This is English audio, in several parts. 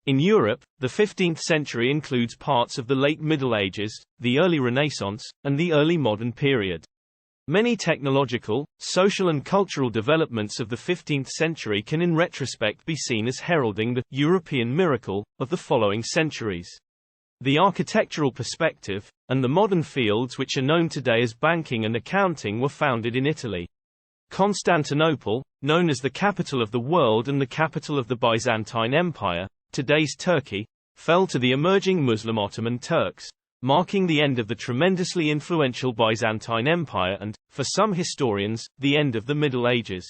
In Europe, the 15th century includes parts of the late Middle Ages, the early Renaissance, and the early modern period. Many technological, social and cultural developments of the 15th century can in retrospect be seen as heralding the European miracle of the following centuries. The architectural perspective, and the modern fields which are known today as banking and accounting were founded in Italy. Constantinople, known as the capital of the world and the capital of the Byzantine Empire, today's Turkey, fell to the emerging Muslim Ottoman Turks, marking the end of the tremendously influential Byzantine Empire and, for some historians, the end of the Middle Ages.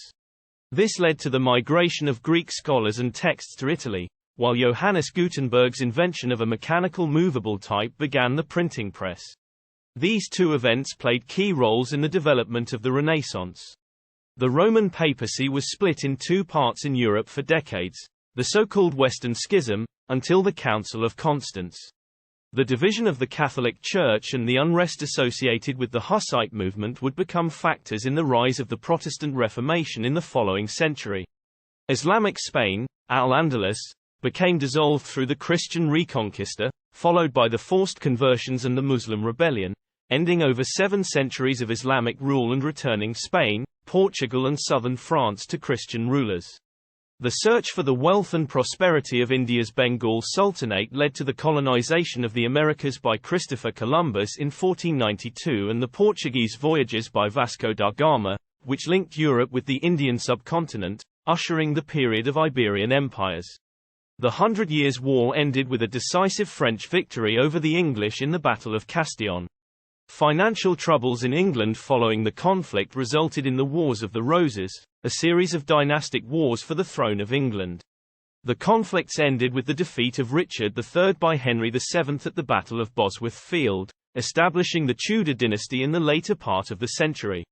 This led to the migration of Greek scholars and texts to Italy, while Johannes Gutenberg's invention of a mechanical movable type began the printing press. These two events played key roles in the development of the Renaissance. The Roman Papacy was split in two parts in Europe for decades, the so-called Western Schism, until the Council of Constance. The division of the Catholic Church and the unrest associated with the Hussite movement would become factors in the rise of the Protestant Reformation in the following century. Islamic Spain, Al-Andalus, became dissolved through the Christian Reconquista, followed by the forced conversions and the Muslim rebellion, ending over 7 centuries of Islamic rule and returning Spain, Portugal and Southern France to Christian rulers. The search for the wealth and prosperity of India's Bengal Sultanate led to the colonization of the Americas by Christopher Columbus in 1492 and the Portuguese voyages by Vasco da Gama, which linked Europe with the Indian subcontinent, ushering the period of Iberian empires. The 100 Years' War ended with a decisive French victory over the English in the Battle of Castillon. Financial troubles in England following the conflict resulted in the Wars of the Roses, a series of dynastic wars for the throne of England. The conflicts ended with the defeat of Richard III by Henry VII at the Battle of Bosworth Field, establishing the Tudor dynasty in the later part of the century.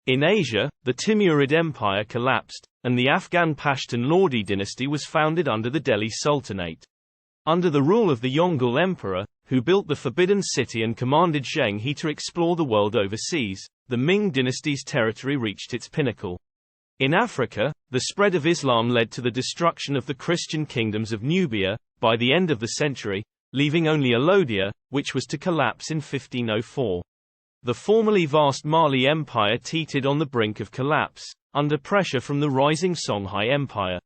In Asia, the Timurid Empire collapsed, and the Afghan Pashtun Lordi dynasty was founded under the Delhi Sultanate. Under the rule of the Yongle Emperor, who built the Forbidden City and commanded Zheng He to explore the world overseas, the Ming dynasty's territory reached its pinnacle. In Africa, the spread of Islam led to the destruction of the Christian kingdoms of Nubia, by the end of the century, leaving only Alodia, which was to collapse in 1504. The formerly vast Mali Empire teetered on the brink of collapse, under pressure from the rising Songhai Empire.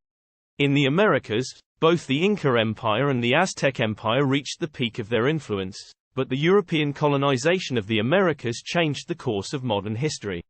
In the Americas, both the Inca Empire and the Aztec Empire reached the peak of their influence, but the European colonization of the Americas changed the course of modern history.